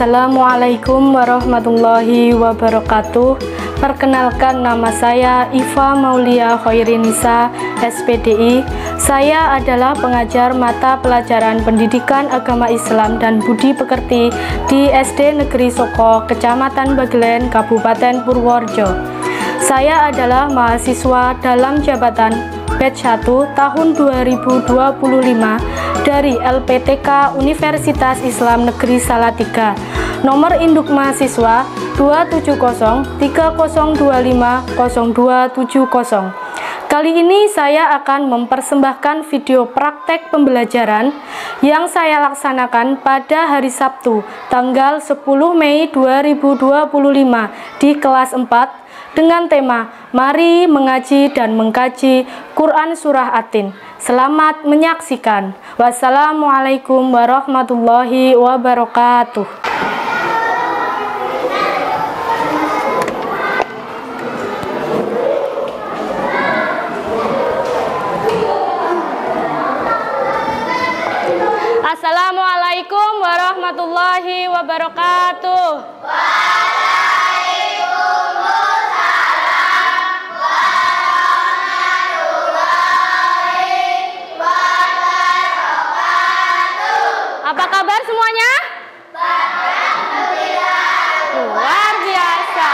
Assalamualaikum warahmatullahi wabarakatuh. Perkenalkan, nama saya Iva Maulia Khairinisa, SPDI. Saya adalah pengajar mata pelajaran Pendidikan Agama Islam dan Budi Pekerti di SD Negeri Soko, Kecamatan Bagelen, Kabupaten Purworejo. Saya adalah mahasiswa dalam jabatan batch 1 tahun 2025 dari LPTK Universitas Islam Negeri Salatiga. Nomor induk mahasiswa 27030250270. Kali ini saya akan mempersembahkan video praktek pembelajaran yang saya laksanakan pada hari Sabtu, tanggal 10 Mei 2025 di kelas 4 dengan tema Mari Mengaji dan Mengkaji Quran Surah At-Tin. Selamat menyaksikan. Wassalamualaikum warahmatullahi wabarakatuh. Assalamualaikum warahmatullahi wabarakatuh. Waalaikumsalam warahmatullahi wabarakatuh. Apa kabar semuanya? Luar biasa.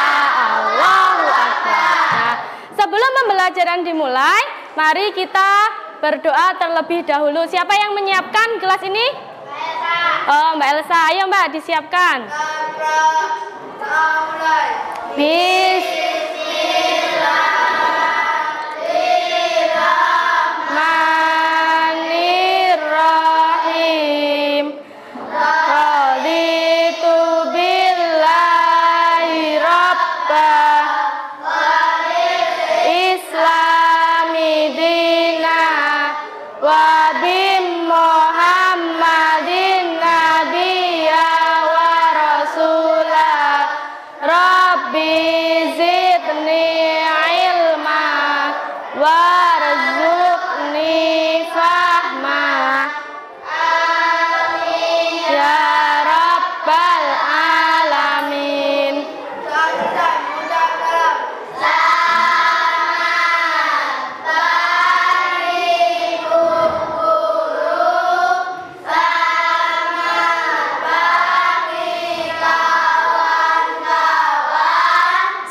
Allahu Akbar. Nah, sebelum pembelajaran dimulai, mari kita berdoa terlebih dahulu. Siapa yang menyiapkan kelas ini? Oh, Mbak Elsa. Ayo Mbak, disiapkan. Bismillahirrahmanirrahim. Raditu billahi rabbah Islami dina wa bim Muhammadin nabiyya wa rasulah. Rabbi zidni ilma warzuqni fahma. Amin ya rabbal alamin.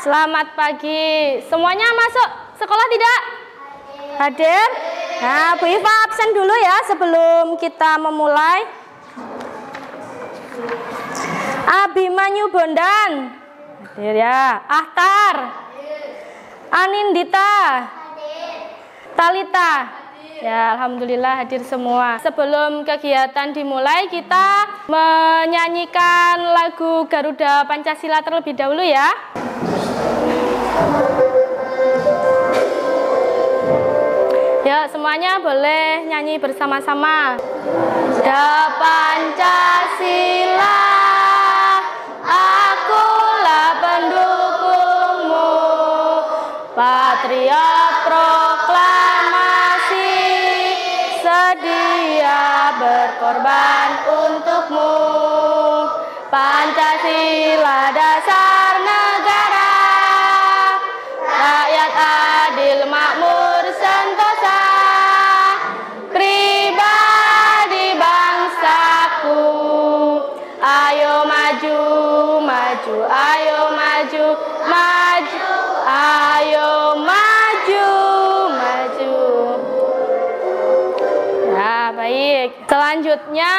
Selamat pagi. Semuanya masuk sekolah tidak? Hadir? Nah, Bu Iva absen dulu ya sebelum kita memulai. Abimanyu Bondan. Hadir ya. Ahtar. Anindita. Talita. Ya, alhamdulillah hadir semua. Sebelum kegiatan dimulai, kita menyanyikan lagu Garuda Pancasila terlebih dahulu ya. Ya, semuanya boleh nyanyi bersama-sama. Da Pancasila, akulah pendukungmu, patriot proklamasi, sedia berkorban untukmu. Pancasila dasar negara, rakyat adil makmur sentosa, pribadi bangsaku. Ayo maju, maju, ayo maju, maju, ayo maju, maju. Ya, baik. Selanjutnya,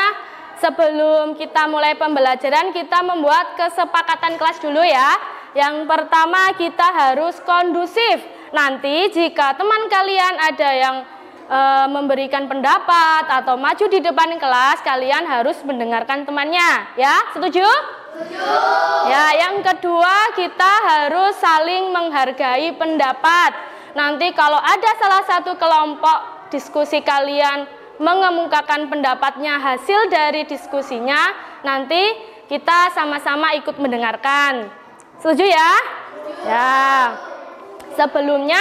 sebelum kita mulai pembelajaran, kita membuat kesepakatan kelas dulu ya. Yang pertama, kita harus kondusif. Nanti jika teman kalian ada yang memberikan pendapat atau maju di depan kelas, kalian harus mendengarkan temannya. Ya, setuju? Setuju. Ya, yang kedua, kita harus saling menghargai pendapat. Nanti kalau ada salah satu kelompok diskusi kalian mengemukakan pendapatnya hasil dari diskusinya, nanti kita sama-sama ikut mendengarkan. Setuju ya? Ya. Sebelumnya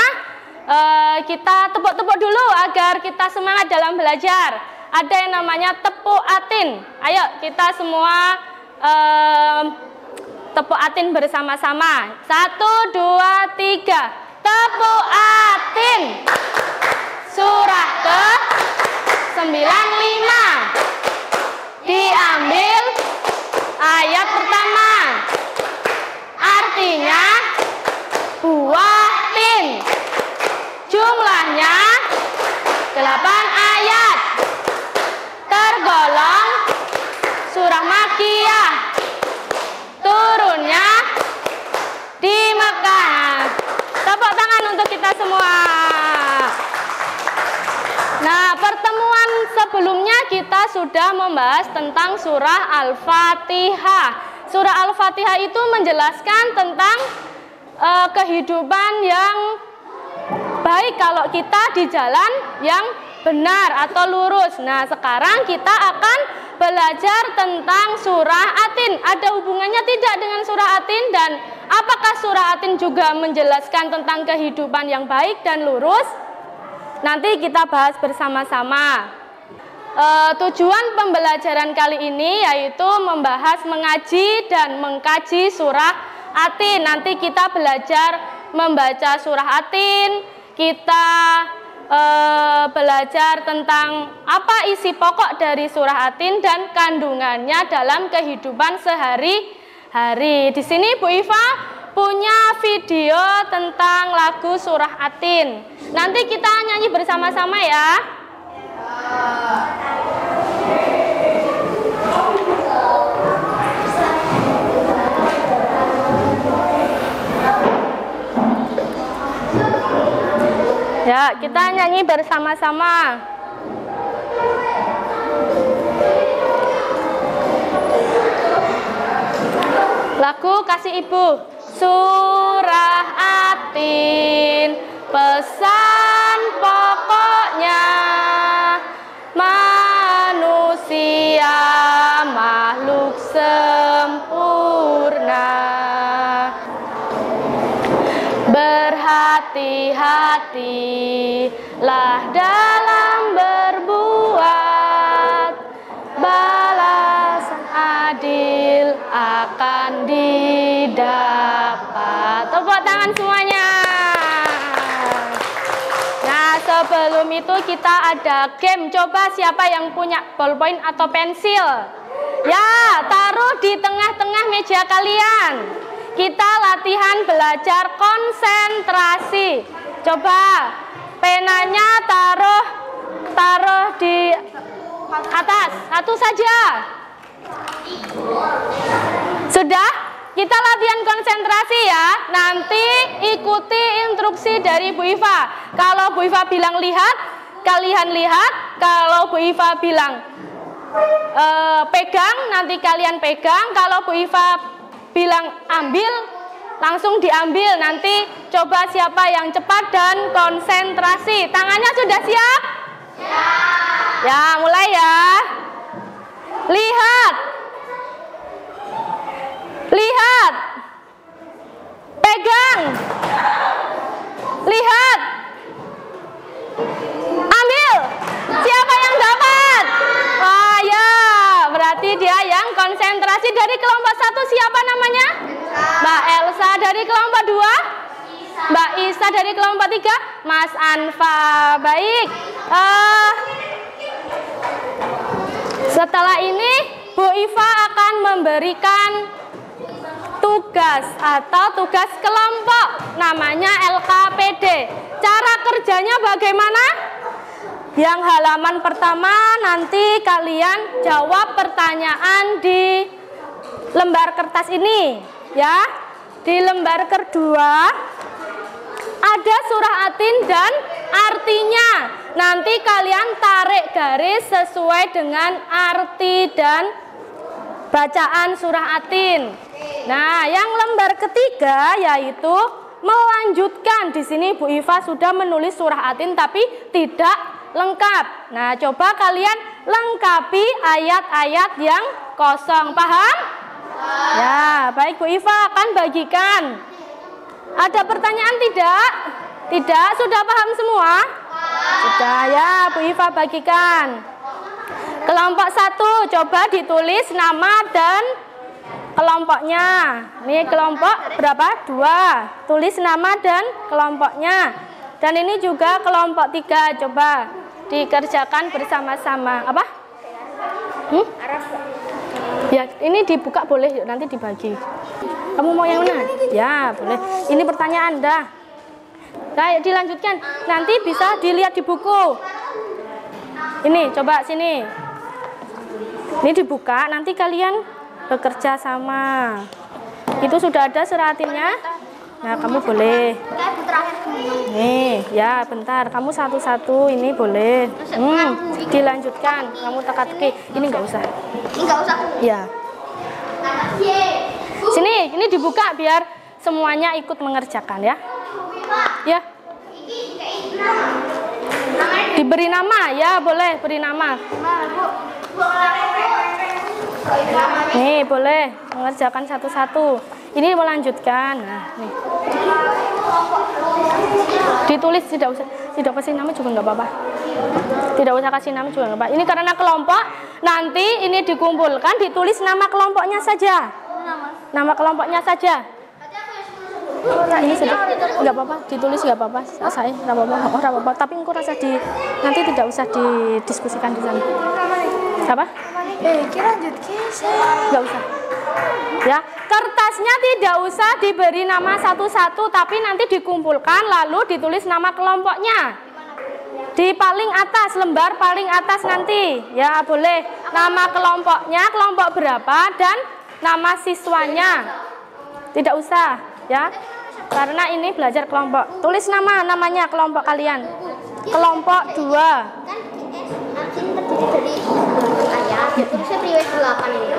kita tepuk-tepuk dulu agar kita semangat dalam belajar. Ada yang namanya tepuk atin. Ayo kita semua tepuk atin bersama-sama. 1, 2, 3. Tepuk atin. Surah ke-95. Diambil ayat pertama. Artinya buah tin. Jumlahnya 8 ayat. Tergolong surah Makkiyah. Turunnya di Mekah. Tepuk tangan untuk kita semua. Nah, pertemuan sebelumnya kita sudah membahas tentang surah Al-Fatihah. Surah Al-Fatihah itu menjelaskan tentang kehidupan yang baik kalau kita di jalan yang benar atau lurus. Nah, sekarang kita akan belajar tentang surah Atin. Ada hubungannya tidak dengan surah Atin, dan apakah surah Atin juga menjelaskan tentang kehidupan yang baik dan lurus? Nanti kita bahas bersama-sama. Tujuan pembelajaran kali ini yaitu membahas, mengaji dan mengkaji surah Atin. Nanti kita belajar membaca surah Atin, kita belajar tentang apa isi pokok dari surah Atin dan kandungannya dalam kehidupan sehari-hari. Di sini Bu Iva punya video tentang lagu surah Atin. Nanti kita nyanyi bersama-sama ya. Ya, kita nyanyi bersama-sama. Lagu Kasih Ibu. Surah Atin, pesan pokoknya, manusia makhluk sempurna. Berhati-hatilah dalam berbuat, balasan adil akan didapat. Tepuk tangan semuanya. Nah, sebelum itu kita ada game. Coba siapa yang punya ballpoint atau pensil? Ya, taruh di tengah-tengah meja kalian. Kita latihan belajar konsentrasi. Coba penanya taruh di atas, satu saja. Sudah? Kita latihan konsentrasi ya. Nanti ikuti instruksi dari Bu Iva. Kalau Bu Iva bilang lihat, kalian lihat. Kalau Bu Iva bilang pegang, nanti kalian pegang. Kalau Bu Iva bilang ambil, langsung diambil. Nanti coba siapa yang cepat dan konsentrasi. Tangannya sudah siap? Ya. Ya, mulai ya. Lihat. Lihat. Pegang. Lihat. Ambil. Siapa yang dapat? Oh ya, berarti dia yang konsentrasi. Dari kelompok 1 siapa namanya? Mbak Elsa. Dari kelompok 2? Mbak Isa. Dari kelompok 3? Mas Anfa. Baik. Setelah ini Bu Iva akan memberikan tugas atau tugas kelompok, namanya LKPD. Cara kerjanya bagaimana? Yang halaman pertama nanti kalian jawab pertanyaan di lembar kertas ini ya. Di lembar kedua ada surah Atin dan artinya. Nanti kalian tarik garis sesuai dengan arti dan bacaan surah Atin. Nah, yang lembar ketiga yaitu melanjutkan. Di sini Bu Iva sudah menulis surah Atin tapi tidak lengkap. Nah, coba kalian lengkapi ayat-ayat yang kosong. Paham? Ya, baik, Bu Iva akan bagikan. Ada pertanyaan tidak? Tidak, sudah paham semua? Sudah ya, Bu Iva bagikan. Kelompok 1, coba ditulis nama dan kelompoknya. Ini kelompok berapa? 2. Tulis nama dan kelompoknya. Dan ini juga kelompok 3. Coba dikerjakan bersama-sama. Apa? Ya, ini dibuka boleh, yuk nanti dibagi. Kamu mau yang mana? Ya, boleh. Ini pertanyaan dah. Nah, dilanjutkan. Nanti bisa dilihat di buku. Ini, coba sini. Ini dibuka, nanti kalian bekerja sama. Itu sudah ada suratinnya. Nah, kamu boleh. Nih, ya bentar. Kamu satu-satu ini boleh. Dilanjutkan. Kamu teka-teki. Ini nggak usah. Ini nggak usah. Ya. Sini, ini dibuka biar semuanya ikut mengerjakan ya. Ya. Diberi nama, ya boleh beri nama. Nih, boleh mengerjakan satu-satu. Ini melanjutkan. Nah, nih. Ditulis, tidak usah kasih nama juga nggak apa-apa. Tidak usah kasih nama juga nggak apa-apa. Ini karena kelompok, nanti ini dikumpulkan, ditulis nama kelompoknya saja. Nama kelompoknya saja. Nah, ini sudah nggak apa-apa, ditulis nggak apa-apa. Saya nggak apa-apa, nggak apa-apa. Tapi engkau rasa nanti tidak usah didiskusikan di sana. Apa? Nggak usah. Ya, kertasnya tidak usah diberi nama satu-satu, tapi nanti dikumpulkan lalu ditulis nama kelompoknya. Di paling atas, lembar paling atas nanti. Ya, boleh. Nama kelompoknya, kelompok berapa, dan nama siswanya. Tidak usah, ya. Karena ini belajar kelompok. Tulis namanya kelompok kalian. Kelompok 2. Kan terdiri dari ayat. Ya, tulisnya priwet 8 ini.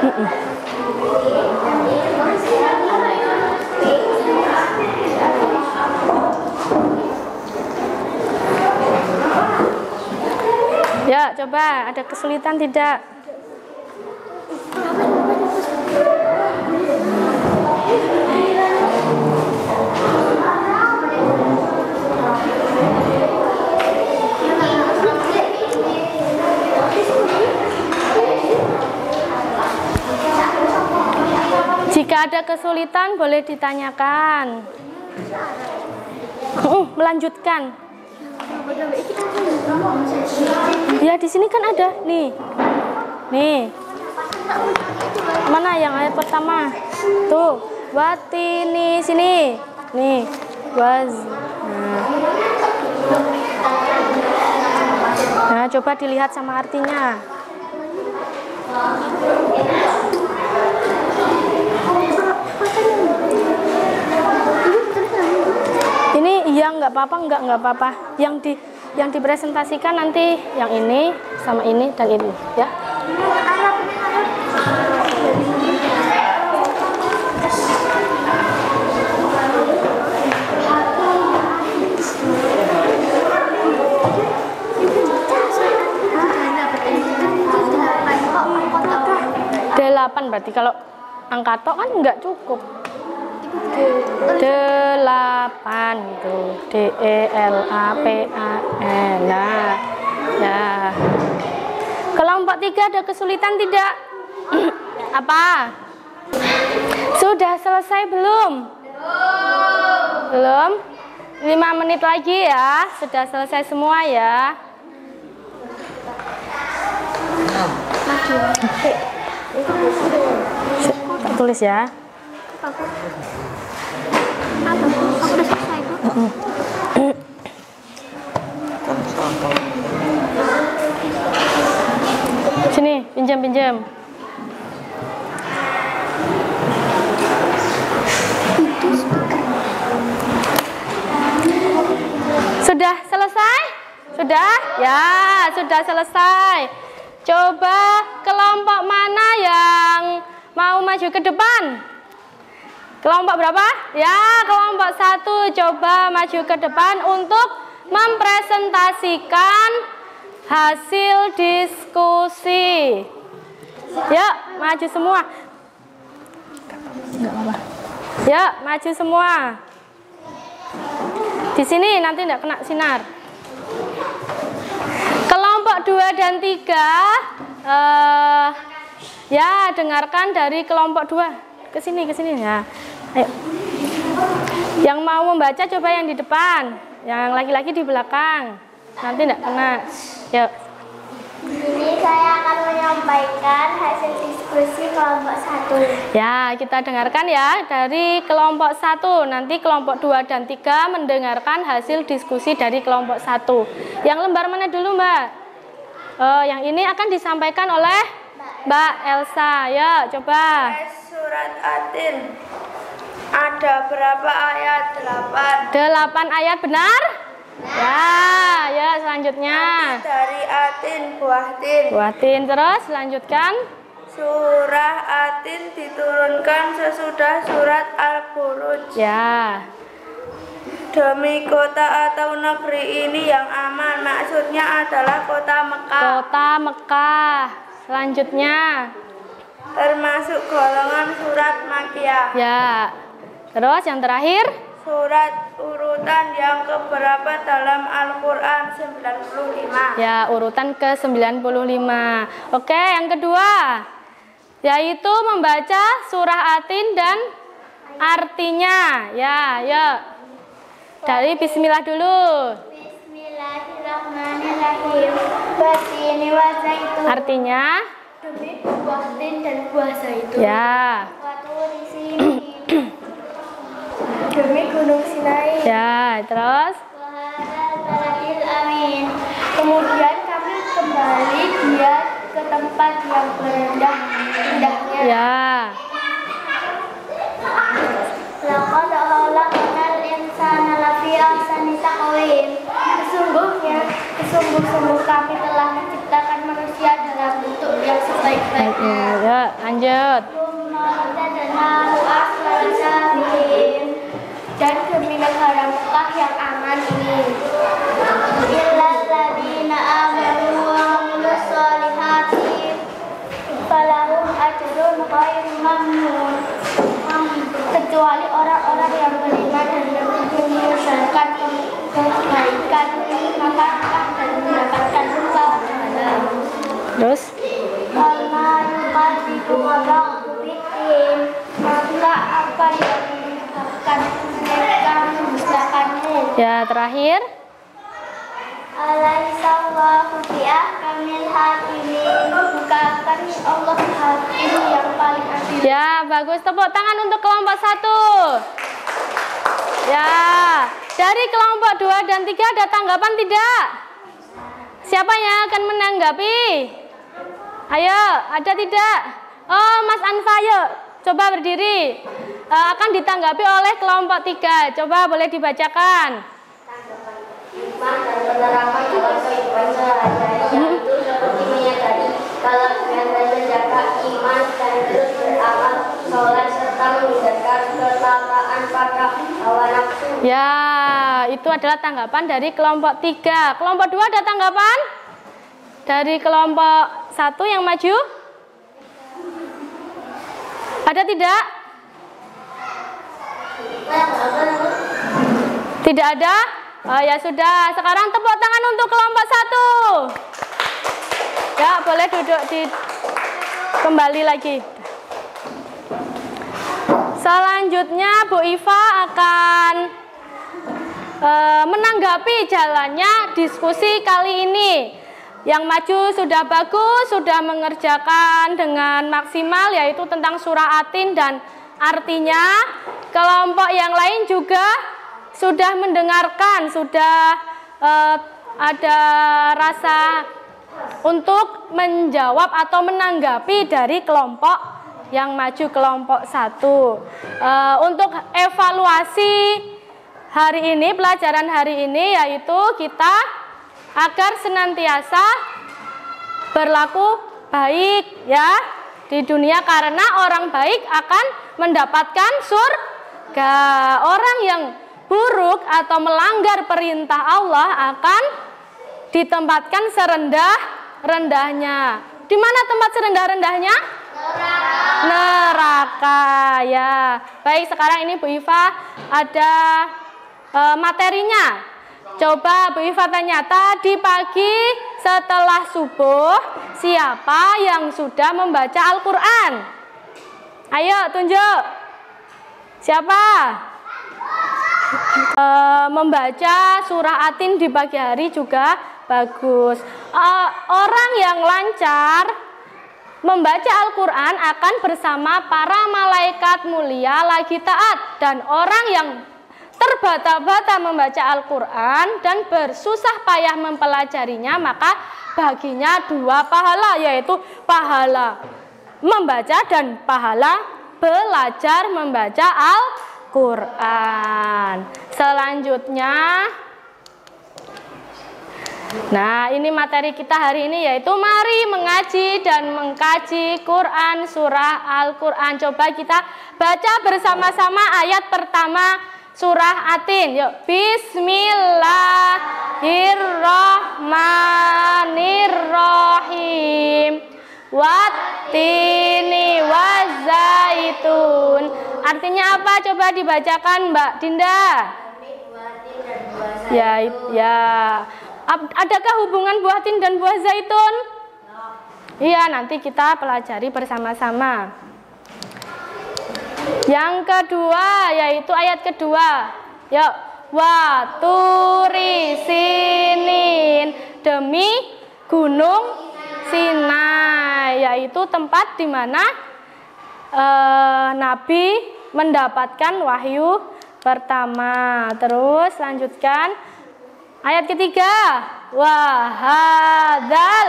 Ya, coba ada kesulitan tidak? Jika ada kesulitan boleh ditanyakan. Melanjutkan. Ya, di sini kan ada nih. Nih. Mana yang ayat pertama? Tuh, watini sini. Nih, waz. Nah, coba dilihat sama artinya. Ini iya nggak apa-apa, nggak apa-apa. Yang dipresentasikan nanti yang ini sama ini dan ini, ya. Delapan berarti kalau angka tok kan nggak cukup. 8 gitu. DELAPAN. Nah, ya. Kelompok 3 ada kesulitan tidak? Apa? Sudah selesai belum? Belum? 5 menit lagi ya. Sudah selesai semua ya. Tak tulis ya. Sini, pinjam. Sudah selesai? Sudah? Ya, sudah selesai. Coba kelompok mana yang mau maju ke depan? Kelompok berapa? Ya, kelompok 1. Coba maju ke depan untuk mempresentasikan hasil diskusi. Ya, maju semua. Ya, maju semua. Di sini nanti tidak kena sinar. Kelompok 2 dan 3, ya dengarkan dari kelompok 2. ke sini ya. Ayo. Yang mau membaca coba yang di depan, yang laki-laki di belakang. Nanti enggak kena. Yuk. Ini saya akan menyampaikan hasil diskusi kelompok 1. Ya, kita dengarkan ya dari kelompok 1. Nanti kelompok 2 dan 3 mendengarkan hasil diskusi dari kelompok 1. Yang lembar mana dulu, Mbak? Yang ini akan disampaikan oleh Mbak Elsa. Ya, coba. Surat Atin. Ada berapa ayat? 8. 8 ayat benar? Ya, selanjutnya. Dari Atin, buah tin. Buah tin, terus lanjutkan. Surah Atin diturunkan sesudah surat Al-Buruj. Ya. Demi kota atau negeri ini yang aman, maksudnya adalah kota Mekah. Kota Mekah. Selanjutnya. Termasuk golongan surat Makkiyah. Ya. Terus yang terakhir. Surat urutan yang keberapa dalam Al-Quran? 95. Ya, urutan ke-95. Oke, yang kedua, yaitu membaca surah Atin dan artinya. Ya. Dari bismillah dulu. Bismillahirrahmanirrahim. Watini wa zaitun. Artinya? Demi buah tin dan buah zaitun. Ya. Waturi sini. Demi gunung Sinai. Ya, terus? Wahadal baladil amin. Kemudian kami kembali dia ke tempat yang indahnya. Ya. Laqad khalaqnal insana lafi ahsani taqwim. Sungguh kami telah menciptakan manusia dalam bentuk yang sebaik-baiknya. Ya, lanjut. Dan demi negara Mekah yang aman ini. Illal ladzina amanu wa amilus solihati falahum ajrun ghairu mamnun. Kecuali orang-orang yang beriman dan mengerjakan kebaikan, maka akan mendapatkan pahala. Terus? Maka apa yang menyebabkan mereka mendustakanmu? Ya, terakhir. Alaihissallahu bi'ahkamil hakimin. Bukankah Allah hakim yang paling adil? Ya, bagus. Tepuk tangan untuk kelompok 1. Ya, dari kelompok 2 dan 3 ada tanggapan tidak? Siapa yang akan menanggapi? Ayo, ada tidak? Oh, Mas Anfa, yuk. Coba berdiri. Akan ditanggapi oleh kelompok 3. Coba boleh dibacakan. Iman dan penerapan dalam kehidupan sehari-hari, yaitu seperti menyadari kalau dengan menjaga iman dan terus beramal soleh serta menghindar ketataan pada hawa nafsu. Ya, itu adalah tanggapan dari kelompok 3. Kelompok 2 ada tanggapan? Dari kelompok 1 yang maju? Ada tidak? Tidak ada? Oh, ya sudah, sekarang tepuk tangan untuk kelompok 1. Ya, boleh duduk kembali lagi. Selanjutnya Bu Iva akan menanggapi jalannya diskusi kali ini. Yang maju sudah bagus, sudah mengerjakan dengan maksimal, yaitu tentang surah Atin dan artinya. Kelompok yang lain juga sudah mendengarkan, sudah ada rasa untuk menjawab atau menanggapi dari kelompok yang maju, kelompok 1. Untuk evaluasi hari ini, pelajaran hari ini, yaitu kita agar senantiasa berlaku baik ya di dunia, karena orang baik akan mendapatkan surga. Orang yang buruk atau melanggar perintah Allah akan ditempatkan serendah-rendahnya. Di mana tempat serendah-rendahnya? Neraka ya. Baik, sekarang ini Bu Iva ada materinya. Coba Bu Iva tanya, tadi pagi setelah subuh siapa yang sudah membaca Al-Quran? Ayo tunjuk. Siapa? Membaca surah Atin di pagi hari juga bagus. Orang yang lancar membaca Al-Quran akan bersama para malaikat mulia lagi taat. Dan orang yang terbata-bata membaca Al-Quran dan bersusah payah mempelajarinya, maka baginya 2 pahala, yaitu pahala membaca dan pahala belajar membaca Al-Quran. Selanjutnya, nah ini materi kita hari ini, yaitu mari mengaji dan mengkaji Quran, surah Al-Quran. Coba kita baca bersama-sama ayat pertama surah Atin. Yuk, Bismillahirrahmanirrahim. Wattini wazaitun. Artinya apa? Coba dibacakan Mbak Dinda. Ya. Adakah hubungan buah tin dan buah zaitun? Iya, nanti kita pelajari bersama-sama. Yang kedua, yaitu ayat kedua. Yuk, wa turi sinin, demi gunung Sinai, yaitu tempat di mana Nabi mendapatkan wahyu pertama. Terus lanjutkan ayat ketiga, wahadzal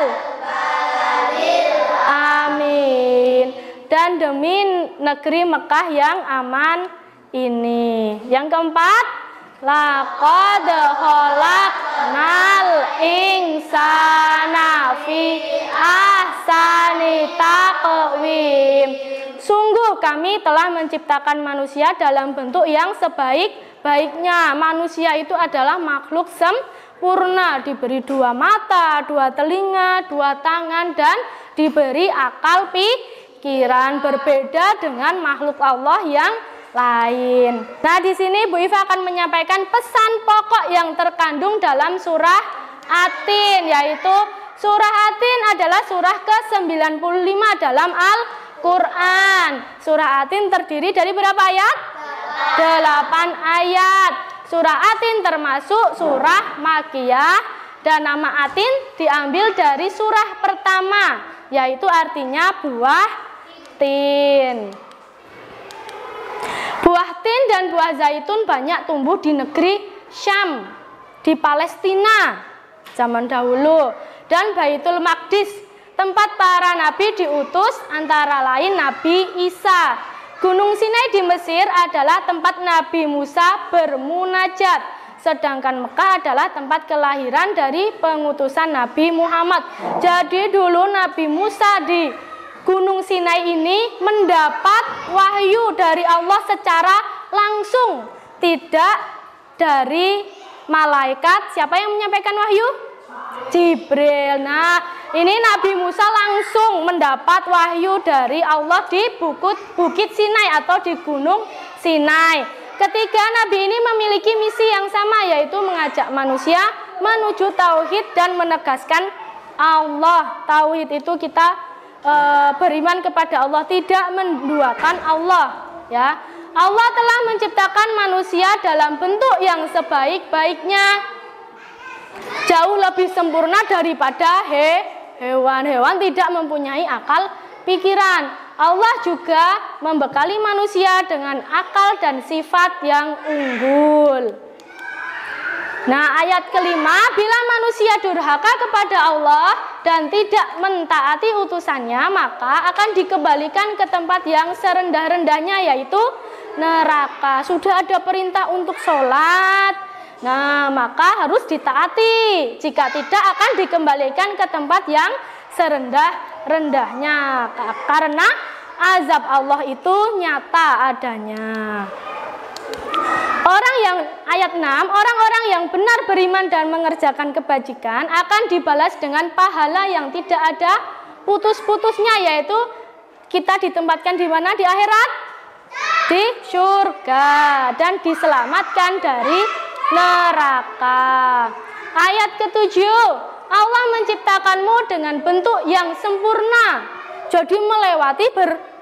amin, dan demi negeri Mekah yang aman ini. Yang keempat, laqad khalaqnal insana fi ahsani taqwim. Sungguh kami telah menciptakan manusia dalam bentuk yang sebaik-baiknya. Manusia itu adalah makhluk sempurna, diberi 2 mata, 2 telinga, 2 tangan, dan diberi akal pikiran, berbeda dengan makhluk Allah yang lain. Nah, di sini Bu Iva akan menyampaikan pesan pokok yang terkandung dalam surah Atin, yaitu surah Atin adalah surah ke-95 dalam Al-Quran. Surah Atin terdiri dari berapa ayat? 8 ayat. Surah Atin termasuk surah Makkiyah, dan nama Atin diambil dari surah pertama, yaitu artinya buah tin. Buah tin dan buah zaitun banyak tumbuh di negeri Syam, di Palestina zaman dahulu, dan Baitul Maqdis, tempat para nabi diutus, antara lain Nabi Isa. Gunung Sinai di Mesir adalah tempat Nabi Musa bermunajat, sedangkan Mekah adalah tempat kelahiran dari pengutusan Nabi Muhammad. Jadi dulu Nabi Musa di Gunung Sinai ini mendapat wahyu dari Allah secara langsung, tidak dari malaikat. Siapa yang menyampaikan wahyu? Jibril. Nah, ini Nabi Musa langsung mendapat wahyu dari Allah di Bukit Sinai atau di Gunung Sinai. Ketiga nabi ini memiliki misi yang sama, yaitu mengajak manusia menuju tauhid dan menegaskan Allah. Tauhid itu kita beriman kepada Allah, tidak menduakan Allah, ya. Allah telah menciptakan manusia dalam bentuk yang sebaik-baiknya, jauh lebih sempurna daripada hewan. Hewan tidak mempunyai akal pikiran. Allah juga membekali manusia dengan akal dan sifat yang unggul. Nah, ayat kelima, bila manusia durhaka kepada Allah dan tidak mentaati utusannya, maka akan dikembalikan ke tempat yang serendah-rendahnya, yaitu neraka. Sudah ada perintah untuk sholat, nah maka harus ditaati. Jika tidak, akan dikembalikan ke tempat yang serendah-rendahnya, karena azab Allah itu nyata adanya. Ayat 6, orang-orang yang benar beriman dan mengerjakan kebajikan akan dibalas dengan pahala yang tidak ada putus-putusnya, yaitu kita ditempatkan di mana? Di akhirat? Di surga, dan diselamatkan dari neraka. Ayat ke-7, Allah menciptakanmu dengan bentuk yang sempurna, jadi melewati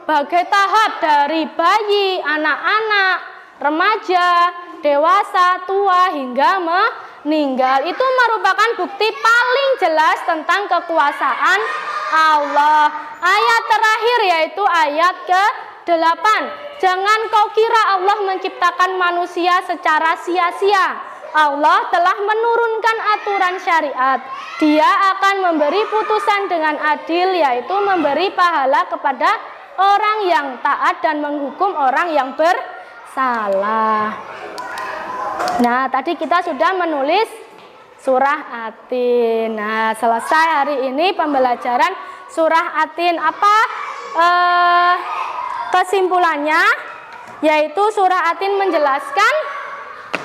berbagai tahap dari bayi, anak-anak, remaja, dewasa, tua hingga meninggal. Itu merupakan bukti paling jelas tentang kekuasaan Allah. Ayat terakhir yaitu ayat ke-8. Jangan kau kira Allah menciptakan manusia secara sia-sia. Allah telah menurunkan aturan syariat. Dia akan memberi putusan dengan adil, yaitu memberi pahala kepada orang yang taat dan menghukum orang yang bersalah. Nah, tadi kita sudah menulis surah Atin. Nah, selesai hari ini pembelajaran surah Atin. Apa kesimpulannya? Yaitu surah Atin menjelaskan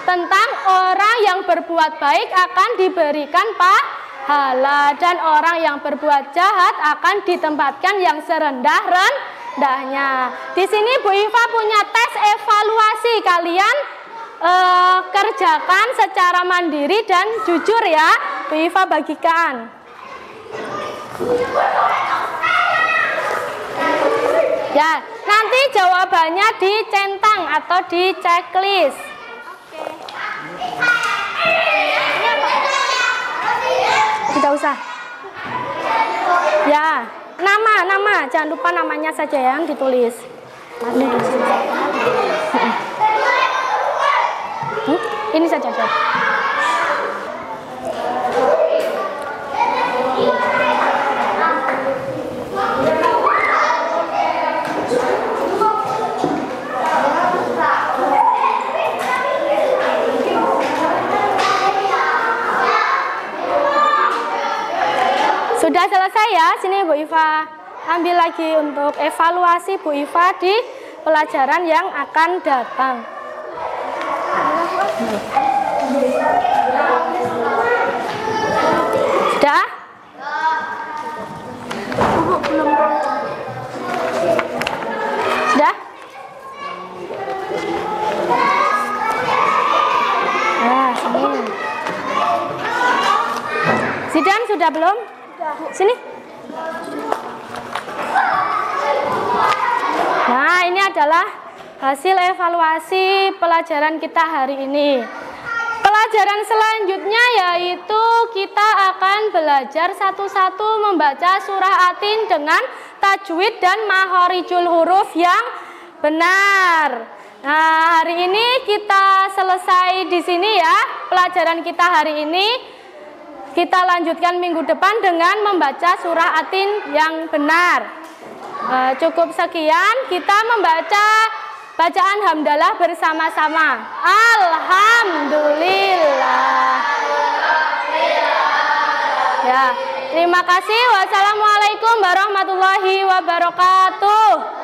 tentang orang yang berbuat baik akan diberikan pahala, dan orang yang berbuat jahat akan ditempatkan yang serendah-rendahnya. Di sini Bu Iva punya tes evaluasi, kalian kerjakan secara mandiri dan jujur ya. Bu Iva bagikan. Ya, nanti jawabannya dicentang atau di checklist. Tidak usah. Ya, nama, jangan lupa namanya saja yang ditulis. Ini saja. Sudah selesai ya, sini Bu Iva ambil lagi untuk evaluasi Bu Iva di pelajaran yang akan datang. Sudah? Sudah? Nah, sini. Zidan sudah belum? Sini. Nah, ini adalah hasil evaluasi pelajaran kita hari ini. Pelajaran selanjutnya yaitu kita akan belajar satu-satu membaca surah Atin dengan tajwid dan makharijul huruf yang benar. Nah, hari ini kita selesai di sini ya pelajaran kita hari ini. Kita lanjutkan minggu depan dengan membaca surah Atin yang benar. Cukup sekian, kita membaca bacaan hamdalah bersama-sama. Alhamdulillah. Ya, terima kasih. Wassalamualaikum warahmatullahi wabarakatuh.